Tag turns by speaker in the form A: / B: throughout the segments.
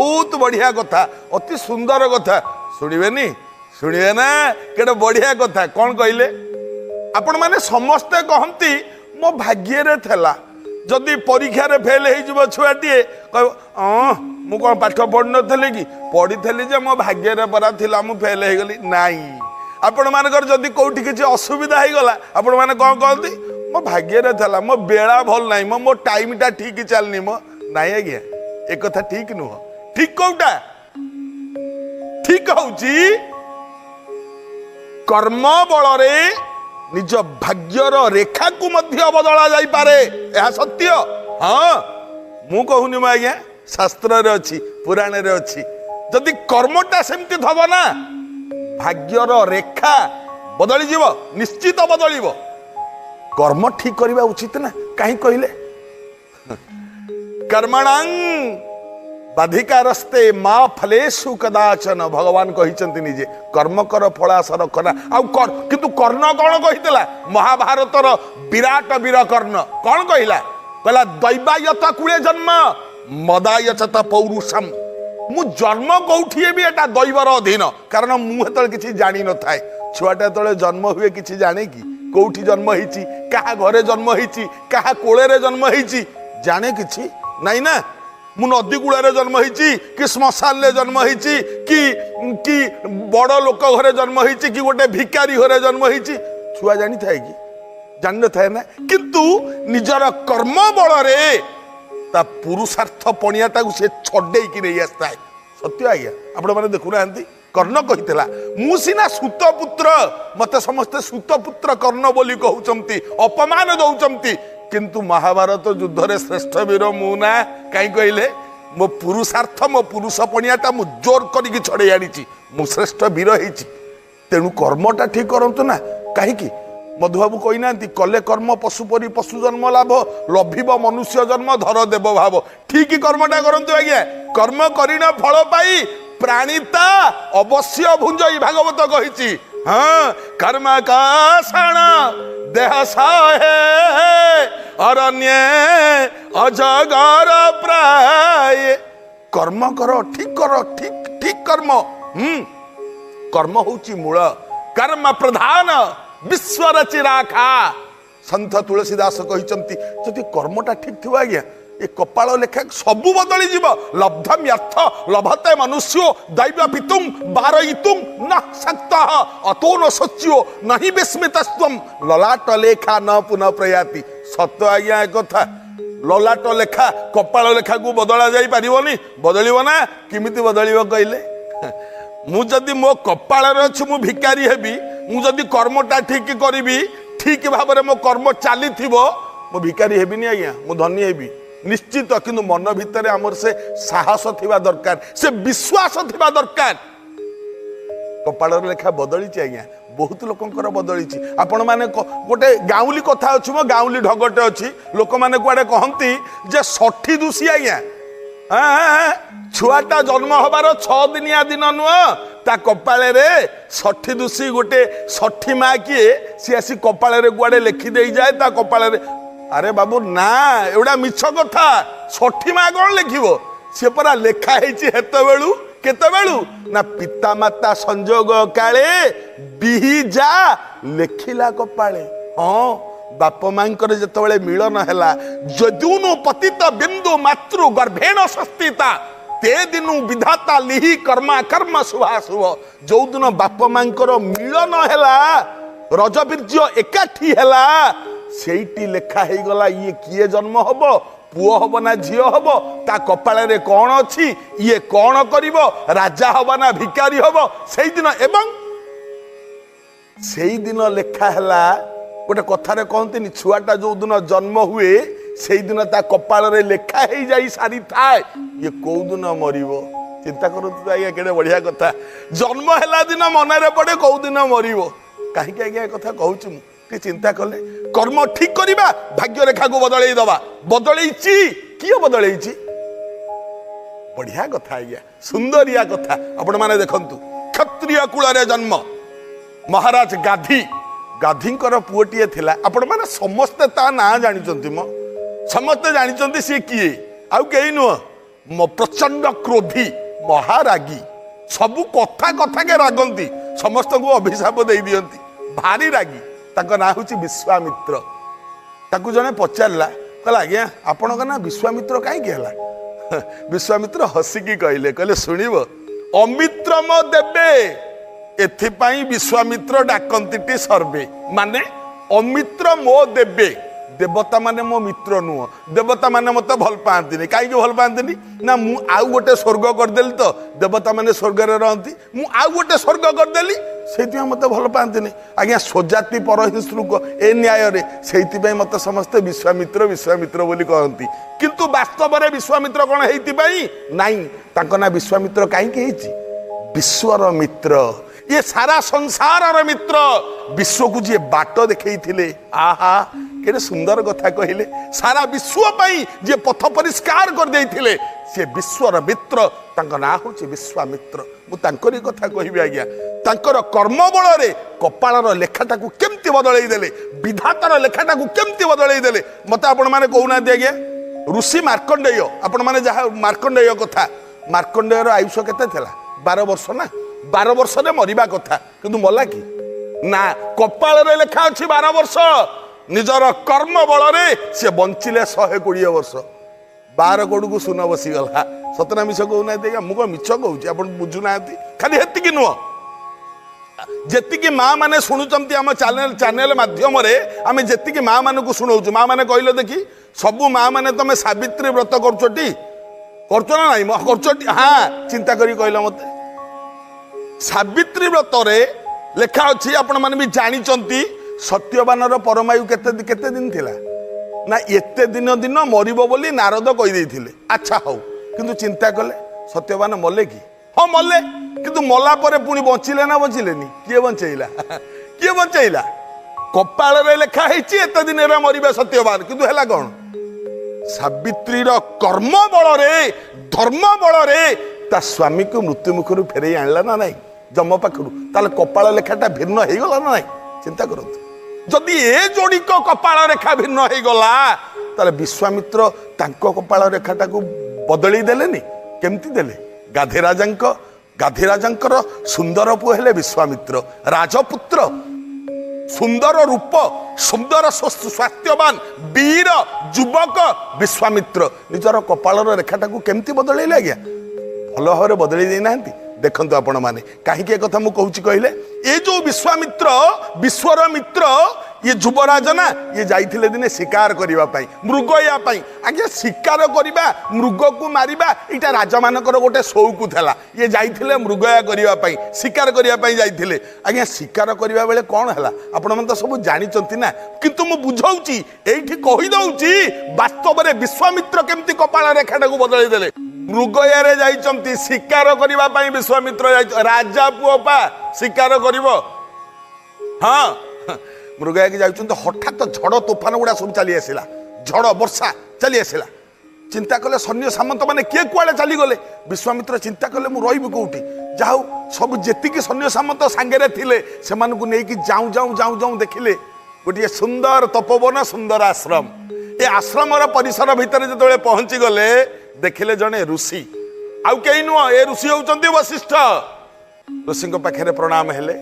A: बहुत बढ़िया कथा, अति सुंदर कथा। शुणिबेनी शुणिबे ना केटे बढ़िया कथा। कौन कहले आपण माने समस्ते कहती मो भाग्य रे थेला, जदि परीक्षा रे फेल हो छुआटे कह मु कौन पाठ पढ़ नी कि पढ़ी जे मो भाग्य रे परा थिला मु फेल हो गली नाई। आपण मानकर जदि कोठी किसी असुविधा हो गला आपण माने कौन कहती मो भाग्य रे थेला, मो बेला भल नाई, मो टाइम टा ठीक चलनी मो नाई। आज्ञा एक कथा ठीक नुह। ठीक कोटा ठीक होची कर्म बल रे निज भाग्यर रेखा को मध्य बदला जाई पारे, यह सत्य। हाँ मु कहूनी मो आज्ञा शास्त्र रे अच्छी पुराण रे अच्छी। जदि कर्मटा सेमती थब ना भाग्यर रेखा बदली जीव, निश्चित बदलिब। कर्म ठीक करवा उचित ना, कहीं कहले कर्मणां बाधिकारस्ते मा फलेषु कदाचन। भगवान कहिचंती निजे कर्म कर फलास रखना। किंतु कर्ण कौन कहितला महाभारतर विराट वीर कर्ण कौन कहला कहला दैवायत कूले जन्म मदायचत पौरुषम। मु जन्म कौठी भी एटा दैवर अधीन, कारण मु हेतले किछि जानि न थाए। छुआटा तळे जन्म हुए किछि जाने कि कौठी जन्म हिची, कहा घरे जन्म हिची, कहा कोळे जन्म हिची जाने किछि नहीं ना। मु नदी कूल जन्म होती कि श्मशान रे जन्म होती कि बड़ लोक घरे जन्म होती कि गोटे भिकारी घरे जन्म होती छुआ जानी थाए कि जान न थाए ना। किंतु निजर कर्म बल रे ता पुरुषार्थ पणियाटा को से छडे कि नहीं आसता है। सत्य आज्ञा आपण मैंने देखुना कर्ण कही मु सीना सुतपुत्र, मत समस्ते सुतपुत्र कर्ण बोली कहउचंती, अपमान दउचंती। किंतु महाभारत युद्ध रे श्रेष्ठ वीर मु ना। कहीं कहले मो पुरुषार्थ मो पुरुष पणियाटा मु जोर करिकी छड़े आनी मु श्रेष्ठ वीर होती। तेणु कर्मटा ठीक करंतु ना। कहीं मधुबाबू कही ना कले कर्म पशुपरी पशु जन्म लाभ, लभिब मनुष्य जन्म धर देव भाव। ठीक कर्मटा करंतु आज्ञा। कर्म करिन फल पाई प्राणीता अवश्य भुंजई भागवत कही। हाँ कर्म काषण देह सहे अरण्य अजगर प्राय। कर्म कर ठीक कर, ठीक ठीक कर्म। कर्म होची मूल, कर्म प्रधान विश्व रचिराखा। संत तुलसीदास कहिचंती जदि कर्मटा ठीक थी आज्ञा ए कपाल लेखा सबू बदली जीव। लब्धम अर्थ लभते मनुष्यो दैव पितुम बारयितुम न शक्तः अतो न सोच्यो नहीं विस्मितस्त्वम ललाट लेखा न पुनः प्रयाति। सत्य आज्ञा एक कथा। ललाट लेखा कपाल लेखा को बदला जाई परिबोनी, बदलिबो ना। किमिति बदलिबो कहले मु जदि मो कपाल रे अछि मु भिकारी हेबी, मु जदि कर्मटा ठीक करिबी, ठीक भाव में मो कर्म चली मो भिकारी हेबिनी आज्ञा, मु धनी हेबी निश्चित। किंतु मन भितर आमर से साहस थिबा दरकार, से विश्वास थिबा दरकार। कपाल लेखा बदली आज्ञा, बहुत लोकंकर बदली। आपण माने गोटे गाउली कथा अछि, मो गाउली ढगटे अछि। लोक माने कुआडे कहंती जे 60 दुसी आज्ञा। छुआटा जन्म हबार 6 दिनिया दिन नुह ता कपाले रे 60 दुसी गोटे 60 माँ किए सी आसी कपाले रे गुआडे लिखि दे जाए ता कपाले रे। अरे बाबू ना एवडा मिछ कथा। 60 माँ कौन लिखिबो से परा लेखा हेची हेते बेलू केते बेलू ना पिता माता संजोग काले बिही जा लेखिला कपाले। हाँ बाप मांकर जिते मिलन है जदूनु पतित बिंदु मातृ गर्भेण सस्थिता ते दिनु विधाता लिहि कर्मा कर्म शुभाशुभ। जो दिन बाप मांकर मिलन है रजबीर्य एकाठी है सेठी लेखा हो गला ये किए जन्म हम पुओ हम ना झील हम ता कपाल रे कौन अच्छी ये कौन करिव राजा हम ना भिकारी हम से दिन एवं से दिन लेखा है गोटे कथारे कहते छुआटा जो दिन जन्म हुए से दिन ता कपाल रे लेखा हो जाई सारी थाए ये कौ दिन मरिब। चिंता करतु आज्ञा केड़े बढ़िया कथा। जन्म है दिन मन रे पड़े कौ दिन मरिब। कहीं आज्ञा कथा कहूँ मुझे चिंता कले कर्म ठीक करवा भाग्य रेखा को बदल दबा बदल किए बदल बढ़िया कथा आज्ञा सुंदरिया कथा। आपण मैंने देखु क्षत्रिय कूल जन्म महाराज गाधी गाधींकर पुओटीए थिला। आपण माने समस्ते ता ना जानिचंती मो समस्ते जानिचंती सी किए आउ केही नुह प्रचंड क्रोधी महारागी सबू कथा कथा के रागंती समस्त को अभिशाप दे दियंती भारी रागी ताको ना हूँ विश्वामित्र ताकू जने पचारा कहला आज्ञा आपण ना विश्वामित्र कहीं विश्वामित्र हसिकी कहले शुणव अमित्र म देवे एथिपाई विश्वामित्र डाकंती सर्वे माने अमित्र मो देवे देवता माने मो मित्र नुह देवता माने मत भल पाती कहीं भल पाती ना मु आउ गोटे स्वर्ग करदेली तो देवता माने स्वर्ग में रहती मु आउ गोटे स्वर्ग करदेली से मत भल पाती आज्ञा स्वजाति परहिंसुक ए न्याय से मत समस्ते विश्वामित्र विश्वामित्र बोली कहती किंतु वास्तव में विश्वामित्र कौन है ना विश्वामित्र कहीं विश्वर मित्र ये सारा संसार मित्र विश्व को जी बाट देखते आहा के सुंदर कथा कहले सारा विश्व जे पथ परिष्कार कर देइथिले से विश्वर मित्र ना हूँ विश्वामित्र मुझे कथा कहबी आज्ञा तांकर कर्म बल रे कपाळर लेखाटा को केमती बदलई देले विधातार लेखाटा को केमती बदलई देले मत आपण माने कहूना आज्ञा ऋषि मार्कंडेय आपण माने जहा मार्कंडेय कथा मार्कंडेयर आयुष केते थिला 12 वर्ष ना 12 वर्ष रे मरिबा कथा किंतु मला कि ना कपाळ रे लेखा अछि 12 वर्ष निजर कर्म बल रे से बंचिले 120 वर्ष 12 कोड़ को सुन बसी गला सतना मिछ कहूना देखा मुझे मिछ कहूँ आप बुझुना खाली हेतिकी नुह जेतिकी माँ मैंने शुणुचंती आम चैनल माध्यम आम जेतिकी माँ मान को शुणाऊँ माँ मैंने कहले देखी सबू माँ मैंने तुम सावित्री व्रत करछटी करछ ना नहीं करछटी हाँ चिंता करी कहला मते सावित्री व्रत रे लेखा अच्छी आपण माने भी जानिचंती सत्यवानर परमायु केते केते दिन थिला ना एते दिन दिन मरिबो बोली नारद कहि देथिले अच्छा हौ किंतु चिंता कले सत्यवान मले कि हाँ मले किंतु मला परे पुणी बंचिले ना बंचिलेनी किए बंचैला कपाल रे लेखा हेची एते दिन रे मरिबे सत्यवान किंतु हैला कोन सावित्री रो कर्म बल रे धर्म बल रे ता स्वामी को मृत्यु मुखरु फेरे आनला ना नहीं जम पाखरु ताले कपाल लेखाटा भिन्न हो गला ना नहीं चिंता करंतु जदि ए जोड़ी को कपाल रेखा भिन्न हो गला ताले विश्वामित्र तांको कपाल रेखाटा को बदली देलेनी केमती देले गाधीराजंकर सुंदर पुଅ हेले विश्वामित्र राजपुत्र सुंदर रूप सुंदर स्वास्थ्यवान वीर युवक विश्वामित्र निजर कपाल रेखाटा को केमती बदलैले आज्ञा भल भाव बदल देना देखंतु आपण माने कहीं कथा मु कहूची कहले ये जो विश्वामित्र विश्वर मित्र ये युवराज ना ये जाइथिले दिने शिकार करिबा पई मृग या पई आगे शिकार करिबा मृग को मारिबा इटा राजा मानकर गोटे शौक थला ये जाइथिले मृगया करिबा पई शिकार करिबा पई जाइथिले आगे शिकार करिबा बेले कोन हला आपण मन तो सब जानिचंती ना किंतु मु बुझाउची एठी कहि दउची वास्तव रे विश्वामित्र केमती कपाल रेखाटा को बदलै देले मृगया जाइचंती शिकार करिबा पई विश्वामित्र राजा पुओ पा शिकार करिवो हाँ मृगया की जाइचंती हठात झड़ तोफान गुड़ा सब चली आसिला झड़ वर्षा चली आसिला चिंता कले सैन्य सामंत माने किए कुआड़े चली गले विश्वामित्र चिंता कले मु रहिबि कोउठी जाऊ सब जेतिकी सैन्य सामंत सांगे थिले सेमान को नेकी जाऊ जाऊ जाऊ जाऊ देखिले गोटे सुंदर तपोवन सुंदर आश्रम ए आश्रम परिसर भितर जो पहुंची गले देखिले जने ऋषि आउ कहीं नुह ए ऋषि होउचंती वशिष्ठ ऋषि पाखे प्रणाम हेले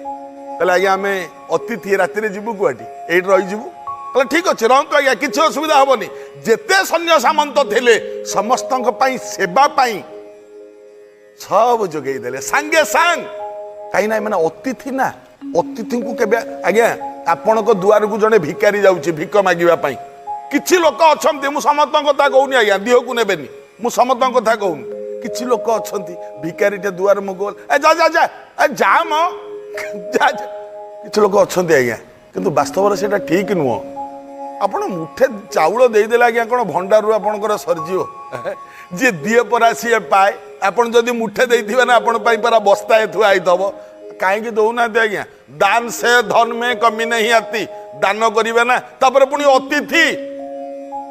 A: कहले आज्ञा आम अतिथि राति जीवु गुआटी ये रहीजु कहले ठीक अच्छे रहतु आज्ञा किसी असुविधा हेनी जिते सैन्य सामंत थे समस्त सेवा सब जोगेदेले सांगे सांग कहीं ना मैंने अतिथि ना अतिथि को केबे आज्ञा आपण दुआर को जड़े भिकारी जाऊँगी भिक मागिबा किछि लोक अच्छा मुझे समस्त कथा कहूनी आज्ञा दिह को नेबेनी मु समस्त कथा कहूनी किछि लोक अच्छा भिकारीटे दुआर मुगल ए जा जा जा जा म जा किछि लोक अच्छा आज्ञा किंतु वास्तव से ठीक नुह आपण मुठे चाउल देदेले आज्ञा कौन भंडारू आपणकर सरजीव जी दिए परा सी पाए आपन जदि मुठे देथिबे ना आपण पई परा बस्ता थुआ आइथबो कहीं दौना आज्ञा दान से धन में कमी नहीं आती दान करिवे ना तापर पुणी अतिथि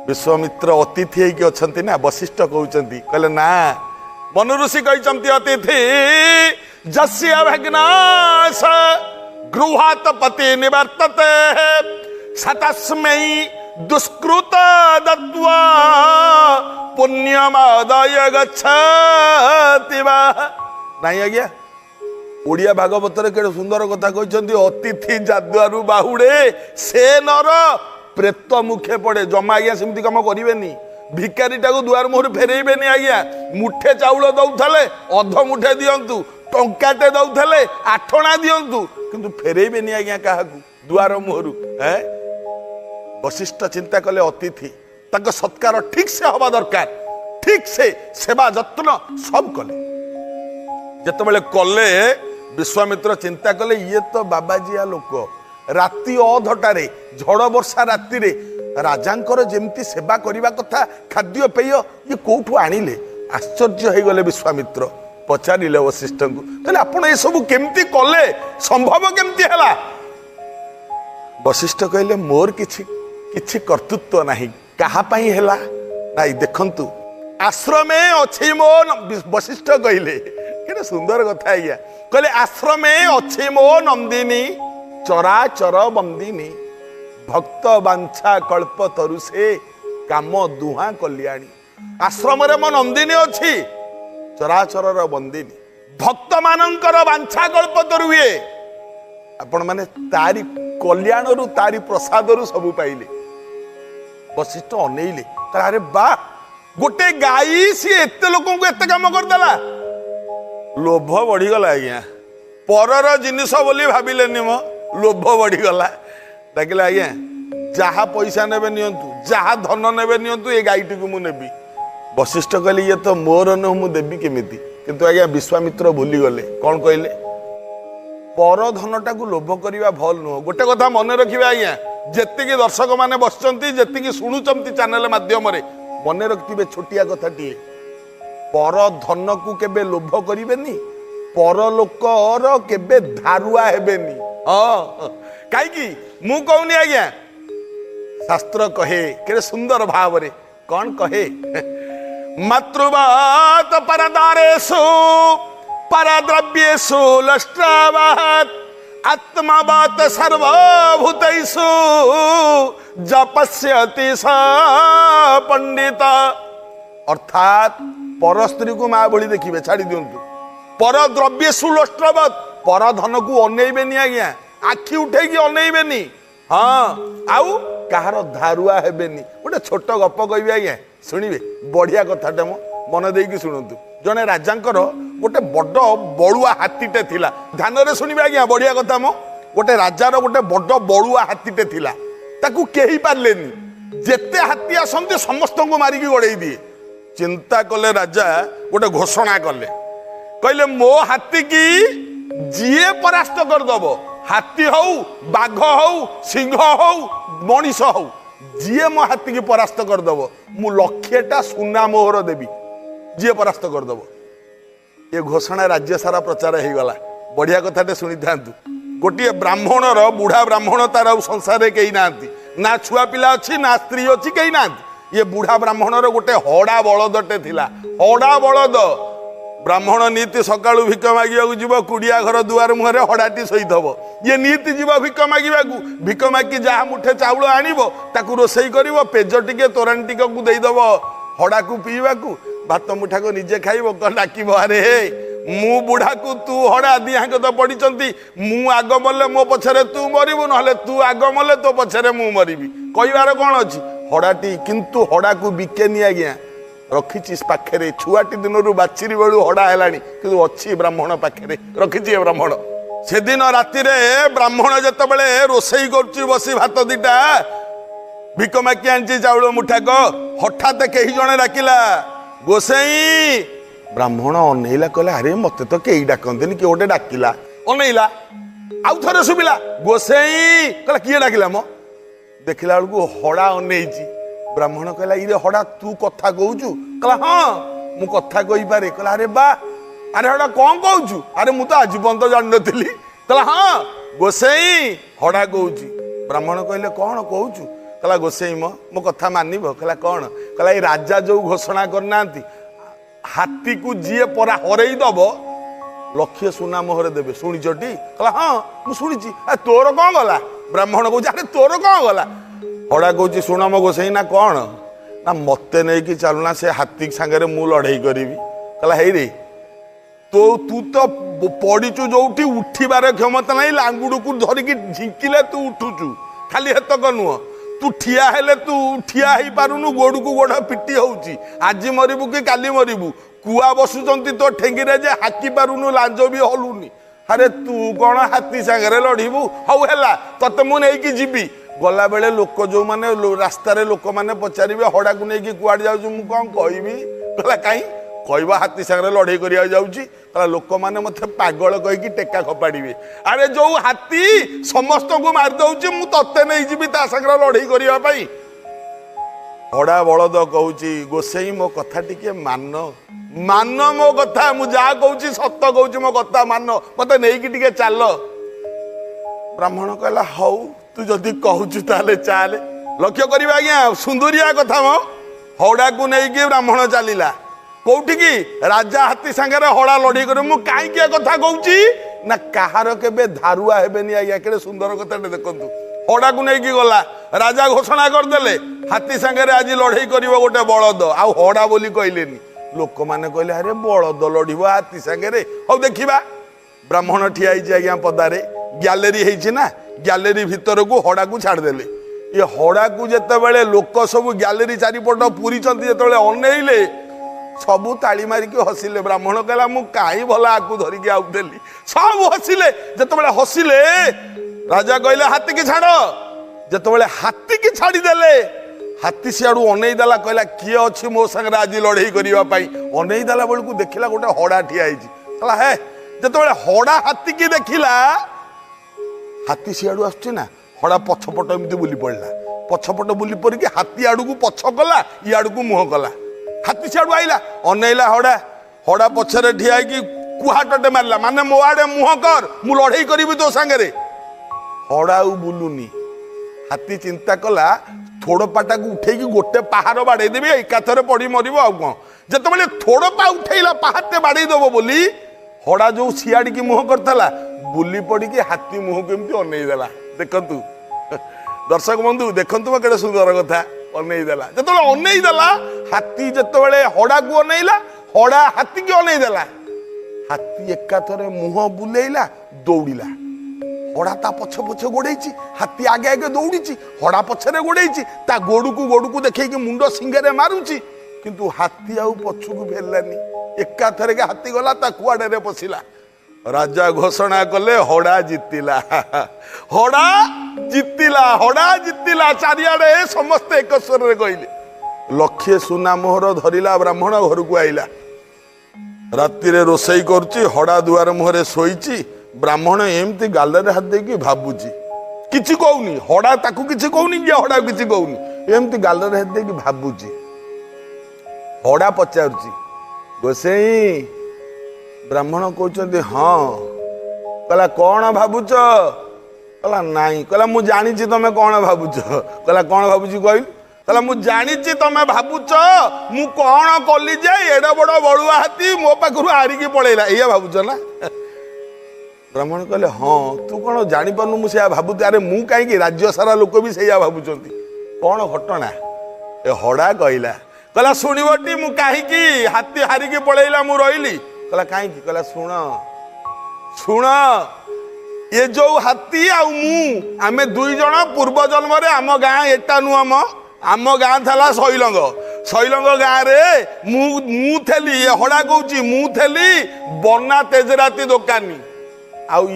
A: विश्वामित्र अतिथि होइके अछंती ना वशिष्ठ कहउचंती कहले ना मनु ऋषि कहचंती अतिथि जस्य भग्नाश गृहात पति निवर्तते सतस्मै दुष्कृत दत्वा पुण्यमादाय गच्छति वा। नहीं आज्ञा ओडिया भागवतर केड़े सुंदर कथा कहते अतिथि जादुआरु बाहुड़े से नर प्रेत मुखे पड़े। जमा आज्ञा सेमती कम करेनि भिकारीटा को दुआर मुहर फेरेबेनि आज्ञा। मुठे चाउल दौले अध मुठे दिंतु टंकाटे दौले आठना दिंतु किंतु फेरेबेनि आज्ञा क्या दुआर मुहर। वशिष्ठ चिंता कले अतिथि तक सत्कार ठीक से हवा दरकार ठीक से सेवा जत्न सब कले। जितेबाला कले विश्वामित्र चिंता कले ये तो बाबाजिया लोक राति अधटारे झड़ वर्षा राति रे राजांकर जेमती सेवा करने कथा खाद्य पेय ये कौठू आनिले। आश्चर्य हो गले विश्वामित्र पचारे वशिष्ठ को कहले आपण ये सब केमती कले संभव केमती हैला। वशिष्ठ कहले मोर किछि कर्तृत्व नहीं कहा पाई हैला नाई देखंतु आश्रमे अछि मो। वशिष्ठ कहले कि सुंदर कथा आज्ञा कहले आश्रमे अछि मो नंदिनी चराचर बंदिनी भक्त बांछा कल्प तरु से काम दुहा कल्याणी। आश्रम रे मो नंदिनी अछि चराचर बंदिनी भक्त मानकर बांछा कल्प तरु हुए आपण माने तारी कल्याण रु तारी प्रसाद रु सब पाइले। वशिष्ठ अनेइले अरे बा गोटे गाई सी एते लोक को एते काम करदेला लोभ बढ़ीगला आज्ञा। परर जिनिस बोली भाविलेनि मो लोभ बढ़ीगला डाकिले आज्ञा जहा पैसा नेबे नियंतु जहा धन नेबे नियंतु ए गाईटी को मु नेबी। वशिष्ठ कहले ये तो मोर न मु देबी केमिति किंतु आज्ञा विश्वामित्र भूली गले कौन कहले पर धनटा को लोभ करवा भल नुह। गोटे कथा मन रखिए आज्ञा जेतिकी दर्शक माने बसचंती जेतिकी शुणुचंती चैनल माध्यम रे मन रखिबे छोटिया कथाटी पर धन को केबे लोभ करिवेनी पर लोकर केबे धारुआ हेबेनी। हाँ कहीं मु कहूनी आज्ञा शास्त्र कहे के सुंदर भाव रे कौन कहे मातृवात परदारेषु परद्रव्येषु लष्ट्रावात आत्मावात सर्वभूतेषु जपस्यति स पंडित। अर्थात पर स्त्री को माँ भली देखिए छाड़ी दिंतु पर द्रव्येषु लष्ट्रावात पर धन को अनेइबेनी आज्ञा आखि उठेकी अनेइबेनी। हाँ आउ कहार धारुआ हेबेनी। गोटे छोट गप कहबी आज्ञा शुणिबे बढ़िया कथाटे मो मन देकी शुणुतु। जने राजांकर गोटे बड़ बड़ुआ हाथीटे थिला ध्यान रे शुणिबे आज्ञा बढ़िया कथा मो। गोटे राजार गोटे बड़ बड़ुआ हाथीटे थिला ताकू केही पारलेनी जेते हाथी आसंती समस्त को मारिकी गड़ेई दिए। चिंता कले राजा गोटे घोषणा कले कहले मो हाथी की जीए परास्त करदब हाथी हौ बाघ हौ सिंह हौ मनीष हौ जीए मो हाथी की परास्त करदब मु लक्षेटा सुना मोहर देवी जीए परास्त करदब। ये घोषणा राज्य सारा प्रचार हो गला। बढ़िया कथाटे शुणी था गोटे ब्राह्मणर बुढ़ा ब्राह्मण तार संसार कहीं ना ना छुआ पिला अच्छी ना स्त्री अच्छी कहीं ना। ये बुढ़ा ब्राह्मणर गोटे हड़ा बलदटे थिला हड़ा बलद ब्राह्मण नीति सकाळु भिक मागिबाकू जीव कुड़िया घर दुआर मुहरे हड़ाटी सहीथब ये नीति जीव भिक मागिबाकू भिक मागी जहाँ मुठे चाउल आनिब ताकू रोषेई करिवो पेज टिके तोराणी टिके को देइदब हड़ा को पीवाकू भात मुठा को निजे खाइब डाकिब अरे हे मु बुढ़ा को तू हड़ा दिहाक तो पड़ीचंती मु आग मले मो पछरे तू मरिबु नहले तू आग मले तो पछरे मु मरिबी कहिबार कोन अछि हड़ाटी किंतु हड़ा को बिकेनी आज्ञा रखी पाखे छुआटी दिन बाछिरी बेलू हड़ा है कि अच्छी ब्राह्मण पाखे रखी ब्राह्मण से दिन राति ब्राह्मण जिते बड़े रोषेई कर बसी भात दीटा भिक माकी आनी चाउल मुठाक हठात कही जड़े डाकिला गोसाई ब्राह्मण अनेला कहला अरे मत तो कई डाकते किए गोटे डाकिला अनेला आउ थे शुभिला गोसाई कहला किए डाकिला मो देखला बेलू हड़ा अनेई ब्राह्मण कहला इरे हड़ा तू कथा कहूचु कहला हाँ मु कथा कही पारे कहला अरे बा अरे हड़ा कौन कहूचु अरे मु तो आज पर्यंत जान नथिली कहला हाँ गोसाई हड़ा कहूची ब्राह्मण कहले कौन कहूचु कहला गोसाई मो कथा मानिब कहला कौन कहला ए राजा जो घोषणा करना हाथी को जीए परा हरई दब लक्षे सुना मोहर देवे शुणिचटी कहला हाँ मु शुणिची तोर कौन गला ब्राह्मण कहूची अरे तोर कौन गला हड़ा कौची शुण मो गोसाई ना कौन ना मत नहीं कि चलुना से हाथी सांगे मु लड़ाई करी कहला हे रे तो तू तो पड़ीचु जो उठिबार क्षमता नहीं लांगुड़ को धरिकी झिंकिले तू उठुचु खाली हेतक नुह तू ठिया हेले तू ठिया ही पारुनु गोड़ को गोड़ पिटी होउची आज मरिबु कि काली मरिबु कुआ बसुचंती तो ठेंगीरे जे हाकी पारुनु लांज भी हलुनी अरे तू कौन हाथी सांगे लड़बू हौ है तते मु नहीं जीवी गला बेले लोक जो माने रास्तार लोक मैंने पचारे हड़ा को लेकिन कुआड़े जाऊँ मुझे कौन कहबी कहला कहीं कहवा हाथी सांगे लड़ाई करा जाऊँगी लोक मैंने मत पागल कहीकि टेका खपाड़े अरे जो हाथी समस्त को मारिदे मुझे नहीं जीवी ता सांगे लड़ाई करने हड़ा बलद कहूँ गोसाई मो कथा टिके मान मान मो कथा मु जा कहूँ सत कहूँ मो कथा मान मत नहीं चल ब्राह्मण कहला हऊ तू जदि कहूचु ताले चाले लक्ष्य करिबा आज्ञा सुंदरिया कथा मो हड़ा को लेकिन ब्राह्मण चलीला कौटी की राजा हाथी सांगे हड़ा लड़ाई कर मु काई कथा कहूची ना कहार केबे धारुआ हेबेनी आज्ञा केड़े सुंदर कथा देखंतु हड़ा को लेकिन गला राजा घोषणा करदेले हाथी सांगे आज लड़ाई करिवो गोटे बलद आ हड़ा बोली कहलेनी लोक माने कहले अरे बलद लड़िबो हाथी सांगे हौ देखिबा ब्राह्मण ठिया आइछि आज्ञा पदारे गैलेरी है ना गैलेरी भितर को हड़ा को छाड़देले ये हड़ा को जिते लोक सब गैलेरी चारिपट पूरी जो अनेइले सबू ताली मारिकी हसिले ब्राह्मण कहला मु काई भला आकु धरिकी आउदेली सब हसिले जिते हसिले राजा कहले हाथी की छाड़ जिते हाथी की छाड़ीदेले हाथी सियाड़ू अनेईदेला कहला किए अच्छी मो संगे आज लड़ाई करने अनेईदेला बेलू देखला गोटे हड़ा ठिया कहला हे जिते हड़ा हाथी की देखिला हाथी सियाड़ू आसुची ना हड़ा पछपट एमती बुली पड़ा पछपट बुली पड़ी हाथी आड़ को पछ कला इड़ को मुह कला हाथी सियाड़ू आईला अनेला हड़ा हड़ा पछरे ठिया कि कुहाटे मारला माने मो आड़े मुह कर मु लड़ाई करी तो सांगे हड़ा बुलुनी हाथी चिंता कला थोड़पाटा को उठे गोटे पहाड़ बाड़े देवी एकाथरे पड़ी मरब आ कौन जिते थोड़पा उठेला पहाड़े बाड़े दब बोली हड़ा जो सियाड़ी की मुह करता बुली पड़ी हाथी मुह केमती अनेईदेला देखु दर्शक बंधु देखु मैं केड़े सुंदर कथा अनेईदेला जो अनेईदेला हाथी जिते हड़ा को अनेईला हड़ा हाथी की अनेईदेला हाथी एकाथरे मुह बुलेला दौड़िला हड़ा ता पछ पछ गोड़े हाथी आगे आगे दौड़ी हड़ा पछरे गोड़े ता गोड़ को देखे मुंड सिंगे मारुची किंतु हाथी आउ पछकू फेरलानी एकाथरे के हाथी गला ता कुआड़े पशिला राजा घोषणा कले हड़ा जीतिला हड़ा जीतिला हड़ा जीतिला चारिआडे समस्ते एक स्वर रे कहले लक्षे सुना मोहर धरिला ब्राह्मण घर को आईला राति रे रोसई करची हड़ा दुआर मुहरे शोईची ब्राह्मण एमती गालरे हाथ देकी भाबुची किछि कहूनी हड़ा ताकू किछि कहूनी ये हड़ा किछि कहूनी एमती गालरे हाथ देकी भाबुची हड़ा पचारुची गोसाई ब्राह्मण कहते हाँ कहला कौन भावुच कहला नाई कहला मु जानी तमें कौन भावुच कहला कौन भावुची कहल कहला मु जानी तमें भावुच मु कौन कली जे एड बड़ बड़ुआ हाथी मो पाखु हारिकी पड़ेला ये भावुच ना ब्राह्मण कहले हाँ तू कौन जापारू मुझे भावुची अरे मु कहीं राज्य सारा लोक भी से भावुंट कौन घटना ए हड़ा कहला कहला शुणवटी मु कहीं हाथी हारिकी पड़ेला मु रही कहला कहीं कहला शुण शुण ये जो हाथी आमे दुई जन पूर्व जन्म रे आम गाँ एटा नुहम आम गाँ था शैलंग शैलंग गाँव रे मु थेली ये हड़ा कहूँ मु थेली बना तेजराती दोकानी आउ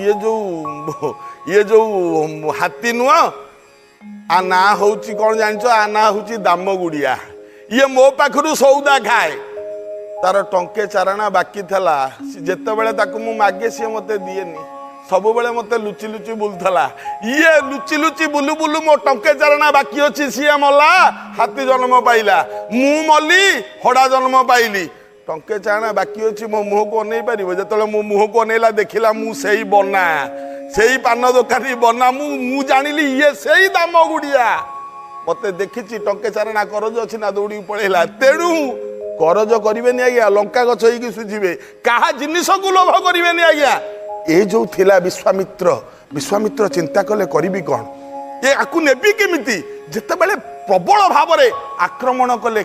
A: ये जो हाथी नुह आ ना हूँ कौन जान आ ना हूँ दाम गुड़िया ये मो पाखु सौदा खाए तार टंके चारणा बाकी थला जेते बेले ताकू मु मागे सी मते दिएनी सब बेले मते लुचि लुचि बुलथला ये लुचि लुचि बुलु बुलु मो टंके चारणा बाकी अछि सी मला हाथी जन्म पाइला मु मली हड़ा जन्म पाइली टंके चारणा बाकी अछि मो मुह को नै परिबो जेतले मो मुह को नैला देखिला मु सेही बना सेही पान दोकानी बना मु जानिली ये सेही दाम गुड़िया मते देखिछि टंके चारणा करज अछि ना दौड़ी पळेला तेणु करज करेनि आज्ञा लंका गछ होगी सुझे क्या जिनिस को लोभ करेनि आज्ञा ये जो थिला विश्वामित्र विश्वामित्र चिंता कले करी कौन ये आकु नेबी केमिति जेतेबेले प्रबल भाव में आक्रमण कले